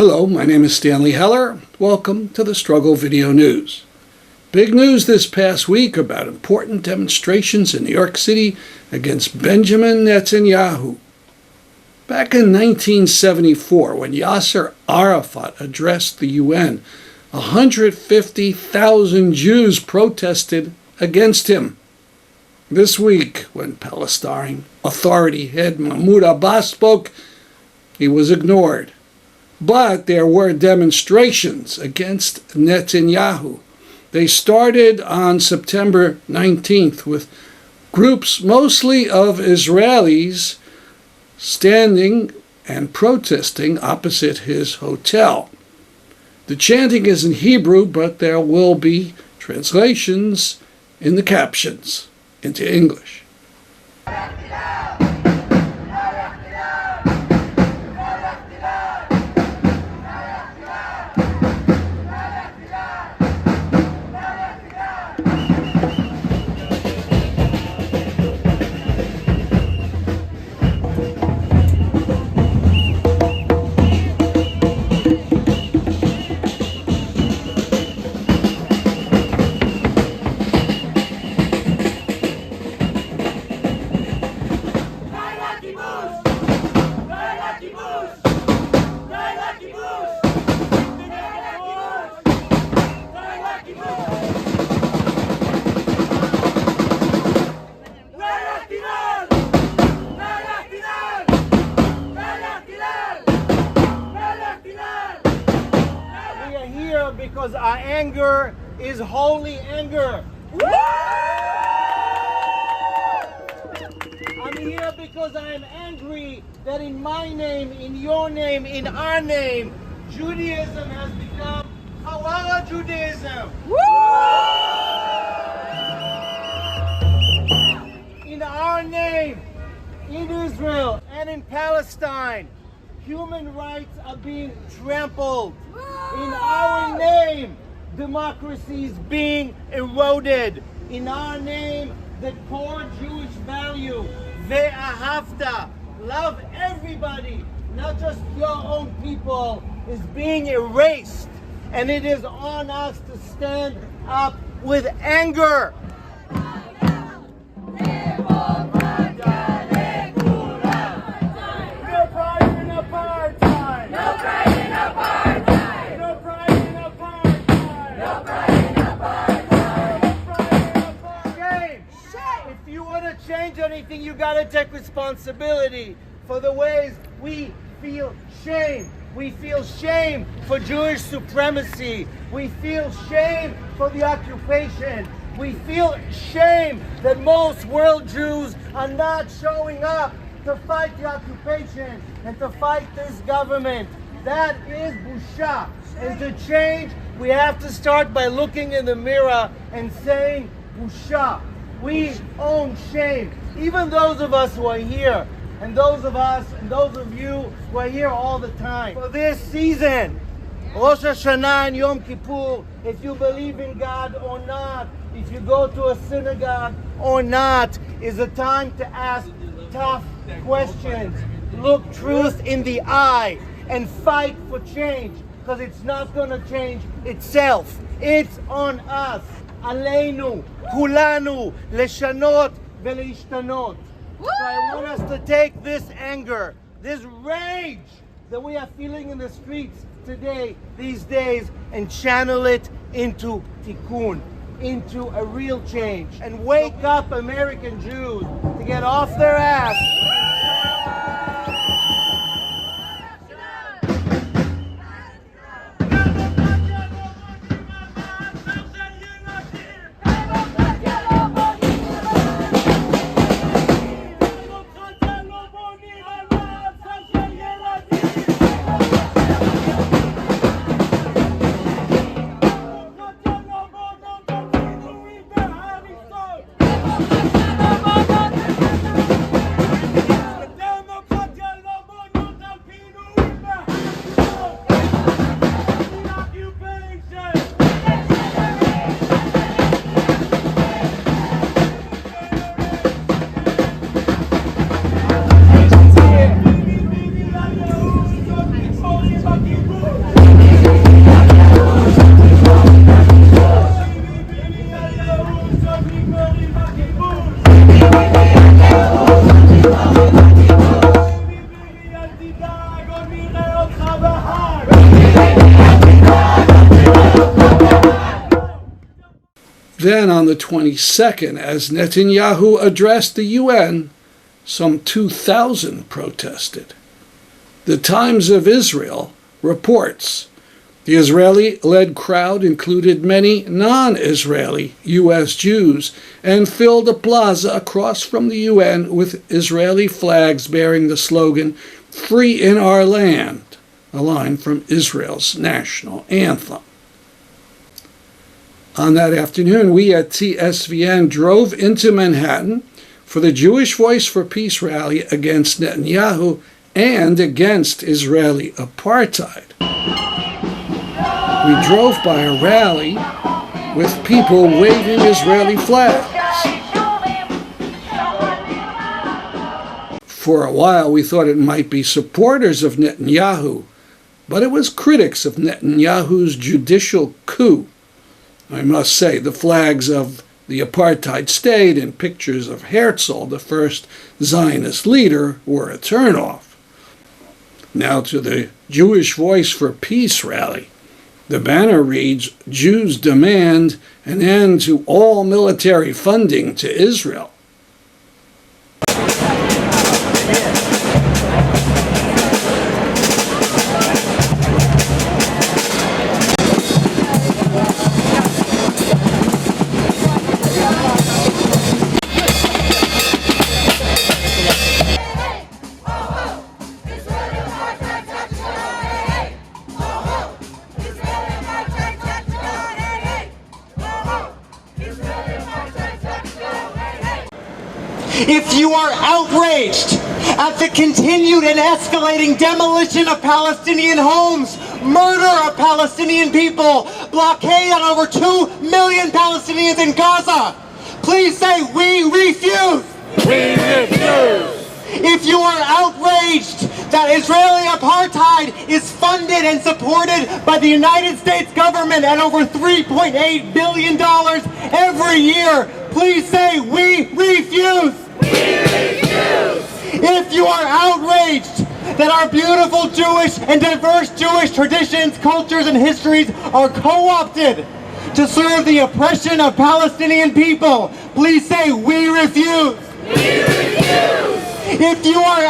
Hello, my name is Stanley Heller. Welcome to the Struggle Video News. Big news this past week about important demonstrations in New York City against Benjamin Netanyahu. Back in 1974, when Yasser Arafat addressed the UN, 150,000 Jews protested against him. This week, when Palestinian Authority head Mahmoud Abbas spoke, he was ignored. But there were demonstrations against Netanyahu. They started on September 19th with groups mostly of Israelis standing and protesting opposite his hotel. The chanting is in Hebrew, but there will be translations in the captions into English. Because our anger is holy anger. I'm here because I am angry that in my name, in your name, in our name, Judaism has become Awad Judaism. In our name, in Israel and in Palestine, human rights are being trampled. In our name, democracy is being eroded. In our name, the core Jewish value, ve'ahavta, love everybody, not just your own people, is being erased. And it is on us to stand up with anger. Change anything, you gotta take responsibility for the ways we feel shame. We feel shame for Jewish supremacy. We feel shame for the occupation. We feel shame that most world Jews are not showing up to fight the occupation and to fight this government. That is busha. And to change, we have to start by looking in the mirror and saying busha. We own shame. Even those of us who are here, and those of us, and those of you who are here all the time. For this season, Rosh Hashanah and Yom Kippur, if you believe in God or not, if you go to a synagogue or not, is a time to ask tough questions. Look truth in the eye and fight for change, because it's not going to change itself. It's on us. Aleinu, kulanu, leshanot velishtanot. So I want us to take this anger, this rage that we are feeling in the streets today, these days, and channel it into tikkun, into a real change. And wake up American Jews to get off their ass. Then on the 22nd, as Netanyahu addressed the UN, some 2,000 protested. The Times of Israel reports the Israeli-led crowd included many non-Israeli U.S. Jews and filled a plaza across from the UN with Israeli flags bearing the slogan, "Free in our land," a line from Israel's national anthem. On that afternoon, we at TSVN drove into Manhattan for the Jewish Voice for Peace rally against Netanyahu and against Israeli apartheid. We drove by a rally with people waving Israeli flags. For a while, we thought it might be supporters of Netanyahu, but it was critics of Netanyahu's judicial coup. I must say, the flags of the apartheid state and pictures of Herzl, the first Zionist leader, were a turnoff. Now to the Jewish Voice for Peace rally. The banner reads, "Jews demand an end to all military funding to Israel." If you are outraged at the continued and escalating demolition of Palestinian homes, murder of Palestinian people, blockade on over 2 million Palestinians in Gaza, please say, "We refuse." We refuse. If you are outraged that Israeli apartheid is funded and supported by the United States government at over $3.8 billion every year, please say, "We refuse." If you are outraged that our beautiful Jewish and diverse Jewish traditions, cultures, and histories are co-opted to serve the oppression of Palestinian people, please say, "We refuse." We refuse. If you are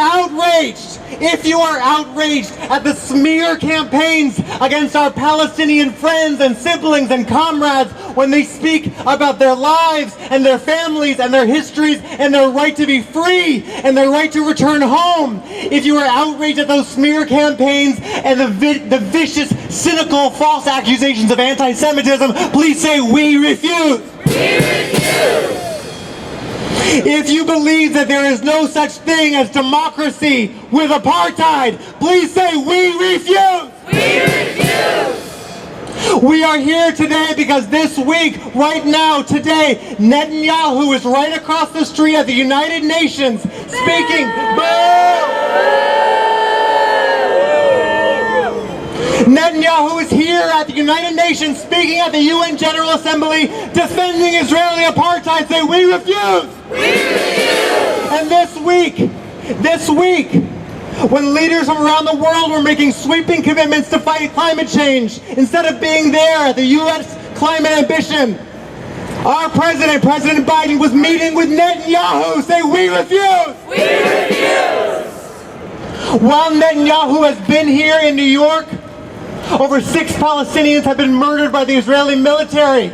outraged at the smear campaigns against our Palestinian friends and siblings and comrades when they speak about their lives and their families and their histories and their right to be free and their right to return home, if you are outraged at those smear campaigns and the vicious, cynical, false accusations of anti-Semitism, please say, "We refuse." We refuse. If you believe that there is no such thing as democracy with apartheid, please say, "We refuse." We refuse. We are here today because this week, right now, today, Netanyahu is right across the street at the United Nations speaking. Netanyahu is here at the United Nations speaking at the UN General Assembly defending Israeli apartheid. Say, "We refuse." We refuse. And this week, when leaders from around the world were making sweeping commitments to fight climate change, instead of being there at the U.S. climate ambition, our President Biden, was meeting with Netanyahu. Say, "We refuse." We refuse. While Netanyahu has been here in New York, over 6 Palestinians have been murdered by the Israeli military,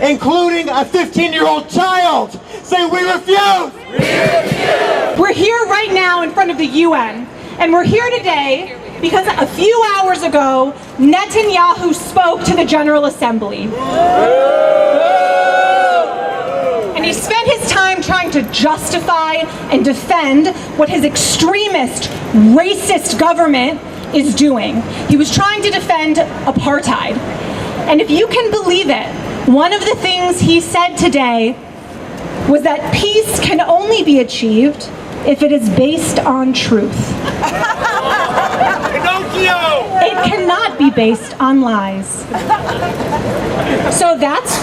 including a 15-year-old child. Say, "We refuse." We refuse. We're here right now in front of the UN, and we're here today because a few hours ago, Netanyahu spoke to the General Assembly. And he spent his time trying to justify and defend what his extremist, racist government is doing. He was trying to defend apartheid. And if you can believe it, one of the things he said today was that peace can only be achieved if it is based on truth. It cannot be based on lies. So that's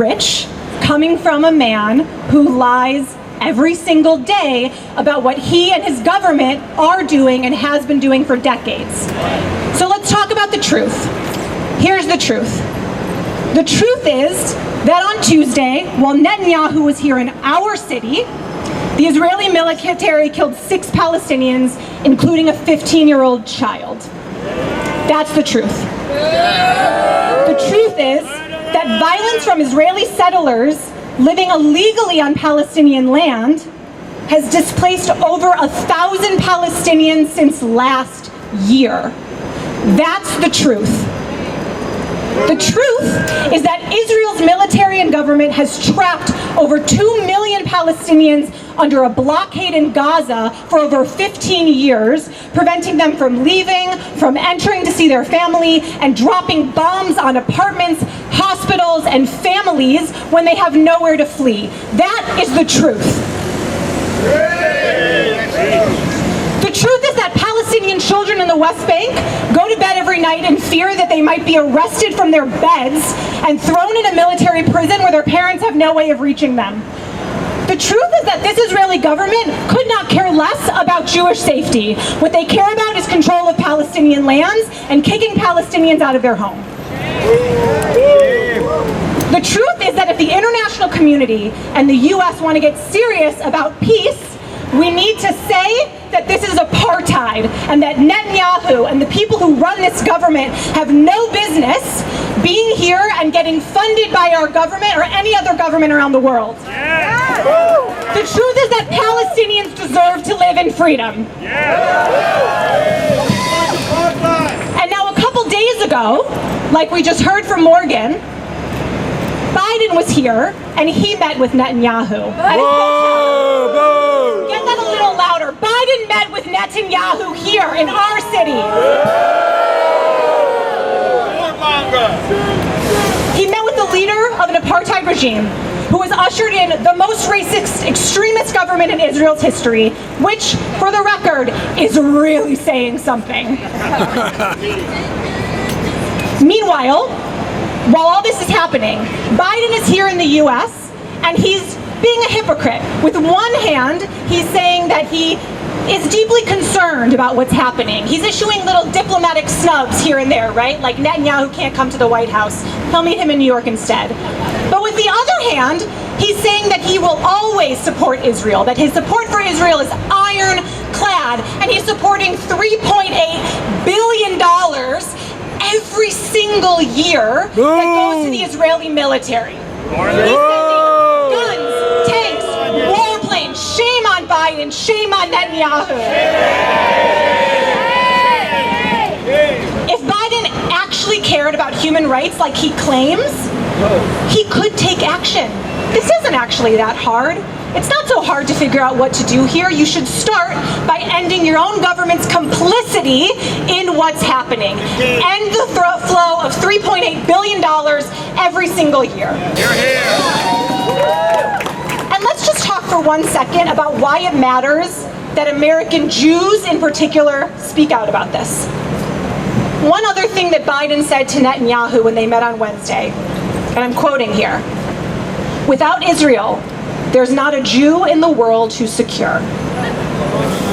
rich, coming from a man who lies every single day about what he and his government are doing and has been doing for decades. So let's talk about the truth. Here's the truth. The truth is that on Tuesday, while Netanyahu was here in our city, the Israeli military killed 6 Palestinians, including a 15-year-old child. That's the truth. The truth is that violence from Israeli settlers living illegally on Palestinian land has displaced over 1,000 Palestinians since last year. That's the truth. The truth is that Israel's military and government has trapped over 2 million Palestinians under a blockade in Gaza for over 15 years, preventing them from leaving, from entering to see their family, and dropping bombs on apartments, hospitals, and families when they have nowhere to flee. That is the truth. The truth is that Palestinian children in the West Bank go to bed every night in fear that they might be arrested from their beds and thrown in a military prison where their parents have no way of reaching them. The truth is that this Israeli government could not care less about Jewish safety. What they care about is control of Palestinian lands and kicking Palestinians out of their home. The truth is that if the international community and the US want to get serious about peace, we need to say that this is apartheid and that Netanyahu and the people who run this government have no business being here and getting funded by our government or any other government around the world. Yeah. The truth is that Palestinians deserve to live in freedom. Yeah. And now a couple days ago, like we just heard from Morgan, Biden was here and he met with Netanyahu. Get that a little louder. Biden met with Netanyahu here in our city. He met with the leader of an apartheid regime who has ushered in the most racist, extremist government in Israel's history, which, for the record, is really saying something. Meanwhile, while all this is happening, Biden is here in the US and he's being a hypocrite. With one hand, he's saying that he is deeply concerned about what's happening. He's issuing little diplomatic snubs here and there, right? Like Netanyahu can't come to the White House. He'll meet him in New York instead. But with the other hand, he's saying that he will always support Israel, that his support for Israel is ironclad, and he's supporting $3.8 billion every single year that goes to the Israeli military. He's sending guns, tanks, warplanes. Shame on Biden, shame on Netanyahu. If Biden actually cared about human rights like he claims, he could take action. This isn't actually that hard. It's not so hard to figure out what to do here. You should start by ending your own government's complicity in what's happening. End the flow of $3.8 billion every single year. And let's just talk for 1 second about why it matters that American Jews in particular speak out about this. One other thing that Biden said to Netanyahu when they met on Wednesday, and I'm quoting here, "Without Israel, there's not a Jew in the world who's secure."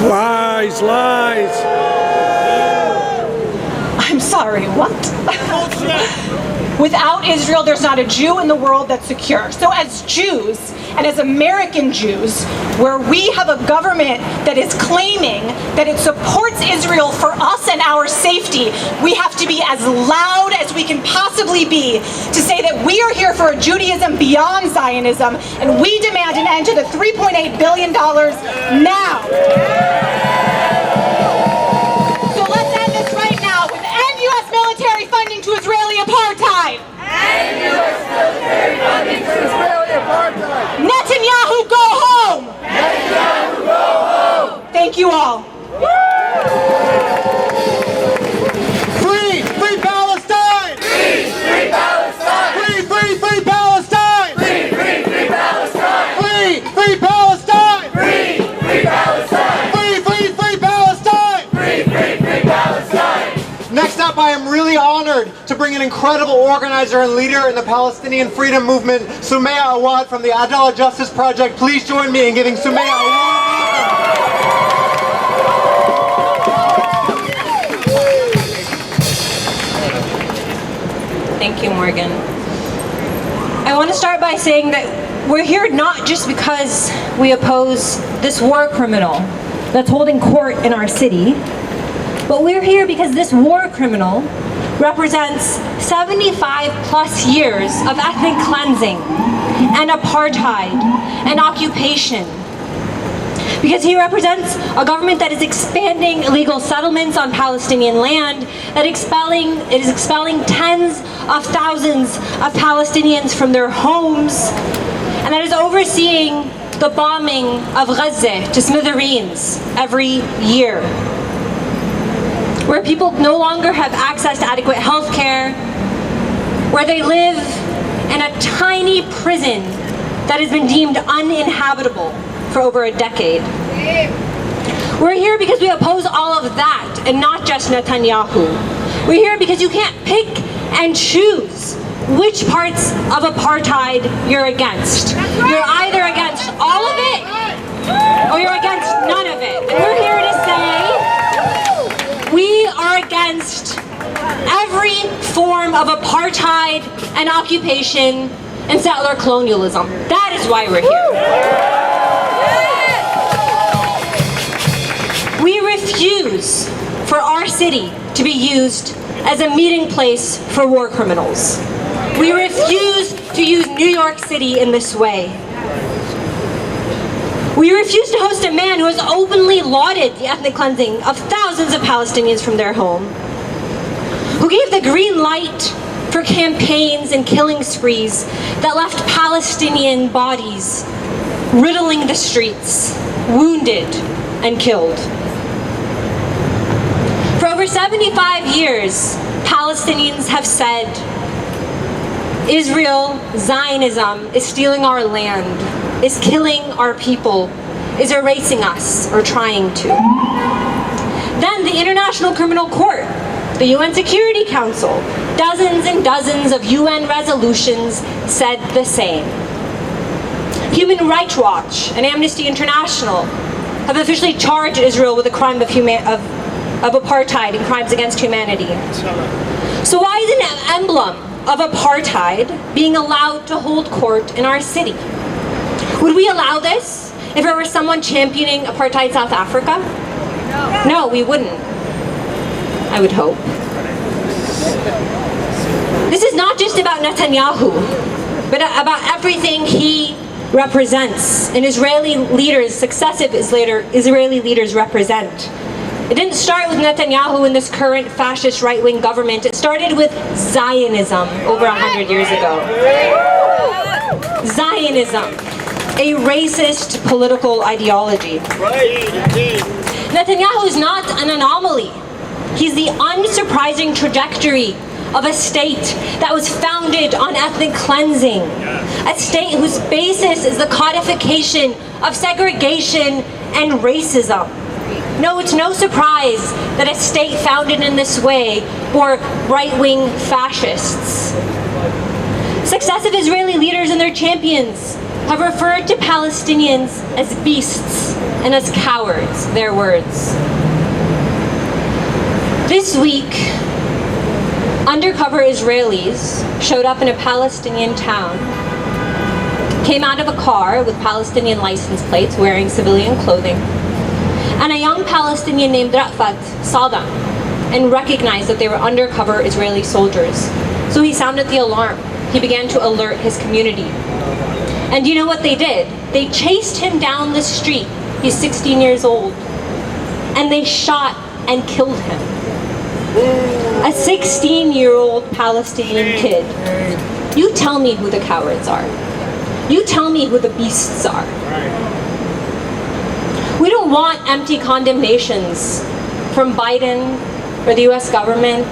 Lies, lies. I'm sorry, what? Without Israel, there's not a Jew in the world that's secure. So as Jews, and as American Jews, where we have a government that is claiming that it supports Israel for us and our safety, we have to be as loud as we can possibly be to say that we are here for a Judaism beyond Zionism, and we demand an end to the $3.8 billion now. So let's end this right now with end U.S. military funding to Israeli apartheid. End U.S. military funding to Israeli apartheid. Netanyahu, go home! Netanyahu, go home! Thank you all. Free! Free Palestine! Free Palestine! Free! Free! Free Palestine! Free Palestine! Free! Free Palestine! Free Palestine! Free! Free! Free Palestine! Free Palestine! Next up, I am really honored to bring an incredible organizer and leader in the Palestinian freedom movement, Sumaya Awad from the Adala Justice Project. Please join me in giving Sumaya a warm Thank you, Morgan. want to start by saying that we're here not just because we oppose this war criminal that's holding court in our city, but we're here because this war criminal represents 75 plus years of ethnic cleansing and apartheid and occupation. Because he represents a government that is expanding illegal settlements on Palestinian land, that is expelling tens of thousands of Palestinians from their homes, and that is overseeing the bombing of Gaza to smithereens every year, where people no longer have access to adequate health care, where they live in a tiny prison that has been deemed uninhabitable for over a decade. We're here because we oppose all of that, and not just Netanyahu. We're here because you can't pick and choose which parts of apartheid you're against. You're either against all of it, or you're against none of it. And we're here to say we are against every form of apartheid and occupation and settler colonialism. That is why we're here. We refuse for our city to be used as a meeting place for war criminals. We refuse to use New York City in this way. We refuse to host a man who has openly lauded the ethnic cleansing of thousands of Palestinians from their home, who gave the green light for campaigns and killing sprees that left Palestinian bodies riddling the streets, wounded and killed. For over 75 years, Palestinians have said Israel, Zionism, is stealing our land, is killing our people, is erasing us, or trying to. Then the International Criminal Court, the UN Security Council, dozens and dozens of UN resolutions said the same. Human Rights Watch and Amnesty International have officially charged Israel with the crime of apartheid and crimes against humanity. So why is an emblem of apartheid being allowed to hold court in our city? Would we allow this if there were someone championing apartheid South Africa? No, we wouldn't. I would hope. This is not just about Netanyahu, but about everything he represents and successive Israeli leaders represent. It didn't start with Netanyahu and this current fascist right-wing government. It started with Zionism over 100 years ago. Zionism, a racist political ideology. Netanyahu is not an anomaly. He's the unsurprising trajectory of a state that was founded on ethnic cleansing. A state whose basis is the codification of segregation and racism. No, it's no surprise that a state founded in this way bore right-wing fascists. Successive Israeli leaders and their champions have referred to Palestinians as beasts and as cowards, their words. This week, undercover Israelis showed up in a Palestinian town, came out of a car with Palestinian license plates wearing civilian clothing, and a young Palestinian named Rafat saw them and recognized that they were undercover Israeli soldiers. So he sounded the alarm. He began to alert his community. And you know what they did? They chased him down the street. He's 16 years old. And they shot and killed him. A 16-year-old Palestinian kid. You tell me who the cowards are. You tell me who the beasts are. We don't want empty condemnations from Biden or the US government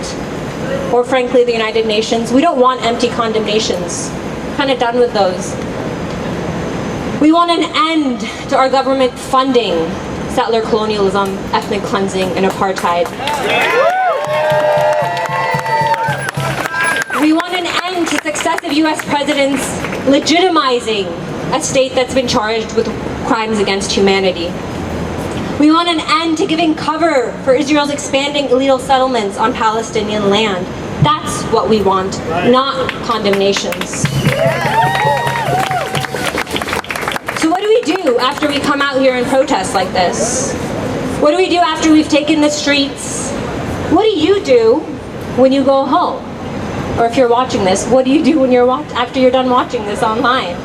or frankly the United Nations. We don't want empty condemnations. Kind of done with those. We want an end to our government funding settler colonialism, ethnic cleansing, and apartheid. We want an end to successive US presidents legitimizing a state that's been charged with crimes against humanity. We want an end to giving cover for Israel's expanding illegal settlements on Palestinian land. That's what we want, not condemnations. do after we come out here and protest like this? What do we do after we've taken the streets? What do you do when you go home? Or if you're watching this, what do you do when after you're done watching this online?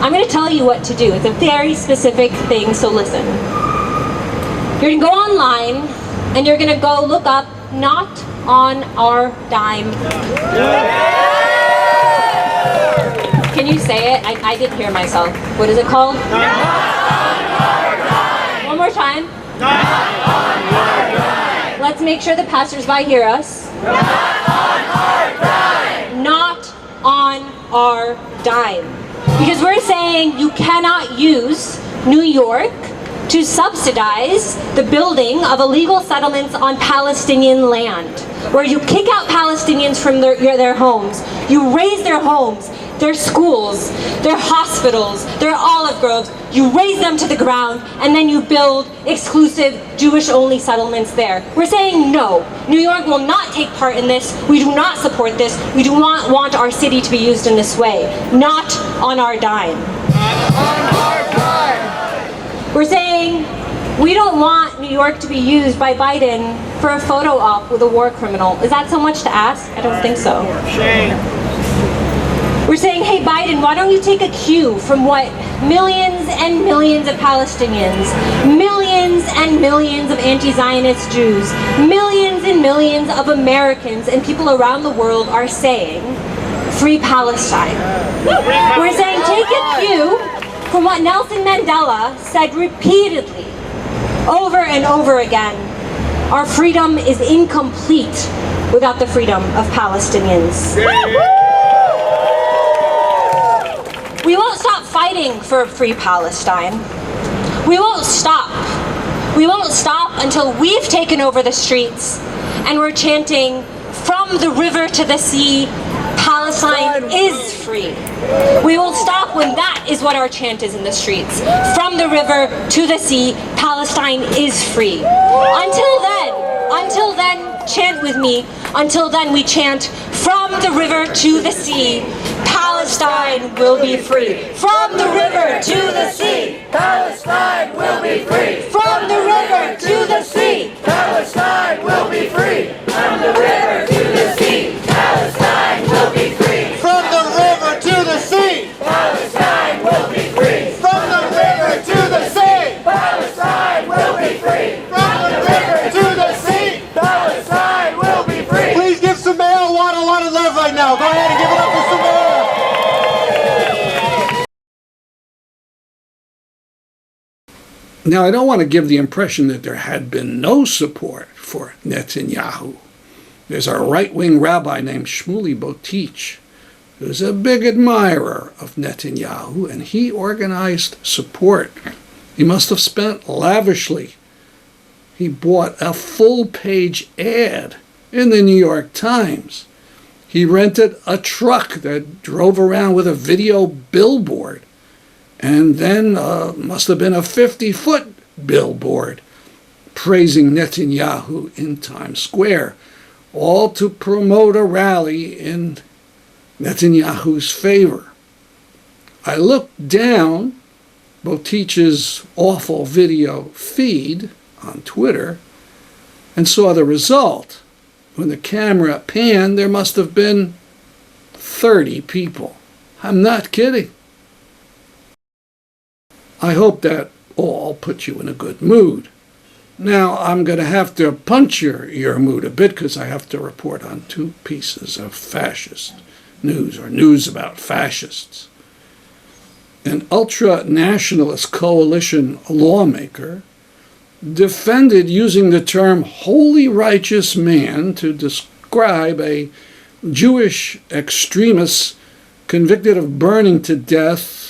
I'm going to tell you what to do. It's a very specific thing, so listen. You're going to go online, and you're going to go look up Not on Our Dime. Can you say it? I didn't hear myself. What is it called? Not on our dime. One more time. Not on our dime. Let's make sure the passersby hear us. Not on our dime. Not on our dime. Because we're saying you cannot use New York to subsidize the building of illegal settlements on Palestinian land, where you kick out Palestinians from their homes, you raise their homes, their schools, their hospitals, their olive groves, you raise them to the ground, and then you build exclusive Jewish-only settlements there. We're saying no. New York will not take part in this. We do not support this. We do not want our city to be used in this way. Not on our dime. Not on our dime. We're saying we don't want New York to be used by Biden for a photo op with a war criminal. Is that so much to ask? I don't think so. Shame. We're saying, hey Biden, why don't you take a cue from what millions and millions of Palestinians, millions and millions of anti-Zionist Jews, millions and millions of Americans and people around the world are saying, free Palestine. We're saying take a cue from what Nelson Mandela said repeatedly, over and over again. Our freedom is incomplete without the freedom of Palestinians. We won't stop fighting for a free Palestine. We won't stop. We won't stop until we've taken over the streets and we're chanting, from the river to the sea, Palestine is free. We will stop when that is what our chant is in the streets. From the river to the sea, Palestine is free. Until then, chant with me. Until then, we chant, from the river to the sea, Palestine will be free. From the river to the sea, Palestine will be free. from the river to the sea. Palestine will be free. From the river to the sea. Palestine will be free. From the river to the sea. Palestine will be free. From the river to the sea. Palestine will be free. From the river to the sea. Palestine will be free. Please give Sumaya Awad a lot of love right now. Go ahead and give it up for Sumaya. Now, I don't want to give the impression that there had been no support for Netanyahu. There's a right-wing rabbi named Shmuley Boteach, who's a big admirer of Netanyahu, and he organized support. He must have spent lavishly. He bought a full-page ad in the New York Times. He rented a truck that drove around with a video billboard, and then must have been a 50-foot billboard praising Netanyahu in Times Square, all to promote a rally in Netanyahu's favor. I looked down Boteach's awful video feed on Twitter and saw the result. When the camera panned, there must have been 30 people. I'm not kidding. I hope that all put you in a good mood. Now, I'm going to have to puncture your mood a bit because I have to report on two pieces of fascist news, or news about fascists. An ultra-nationalist coalition lawmaker defended using the term holy righteous man to describe a Jewish extremist convicted of burning to death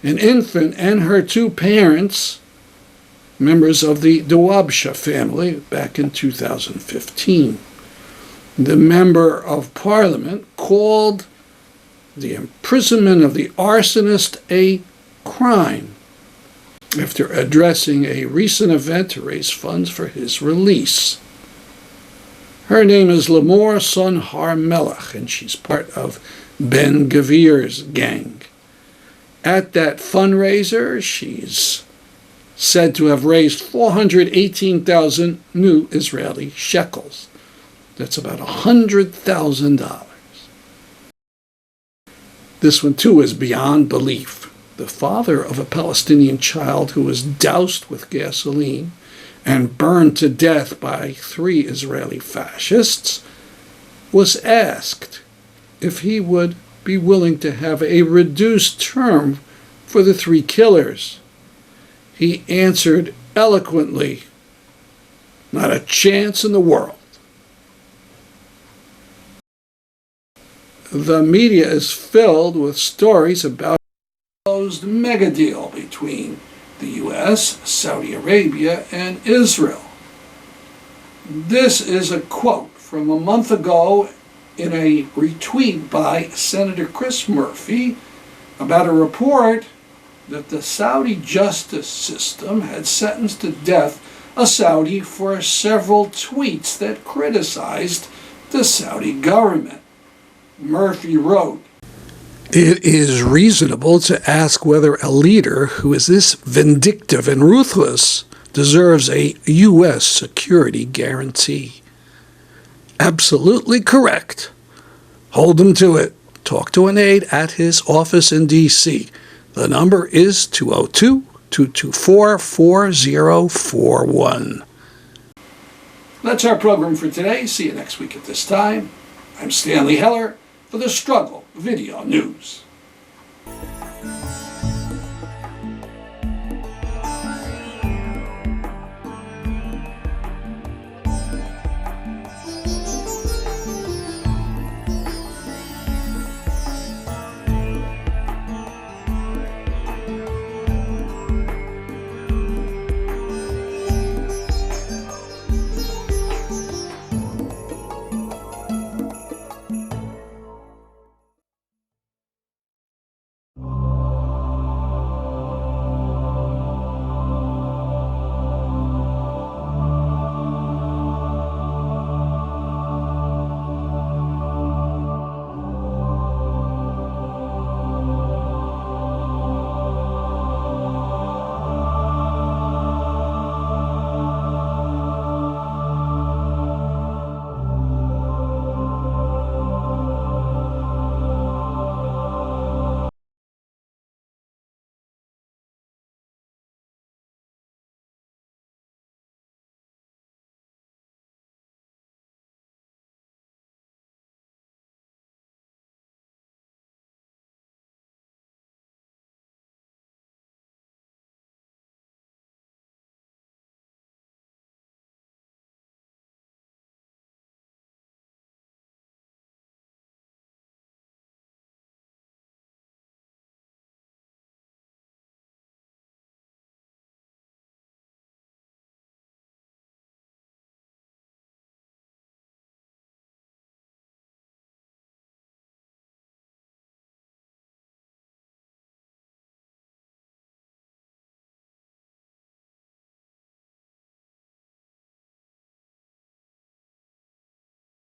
an infant and her two parents, members of the Dawabsha family, back in 2015. The member of parliament called the imprisonment of the arsonist a crime after addressing a recent event to raise funds for his release. Her name is Limor Son Har Melech, and she's part of Ben Gavir's gang. At that fundraiser, she's said to have raised 418,000 new Israeli shekels. That's about $100,000. This one, too, is beyond belief. The father of a Palestinian child who was doused with gasoline and burned to death by 3 Israeli fascists was asked if he would be willing to have a reduced term for the 3 killers. He answered eloquently, "Not a chance in the world." The media is filled with stories about the proposed mega deal between the U.S., Saudi Arabia, and Israel. This is a quote from a month ago in a retweet by Senator Chris Murphy about a report that the Saudi justice system had sentenced to death a Saudi for several tweets that criticized the Saudi government. Murphy wrote, "It is reasonable to ask whether a leader who is this vindictive and ruthless deserves a U.S. security guarantee." Absolutely correct. Hold him to it. Talk to an aide at his office in D.C. The number is 202-224-4041. That's our program for today. See you next week at this time. I'm Stanley Heller for the Struggle Video News.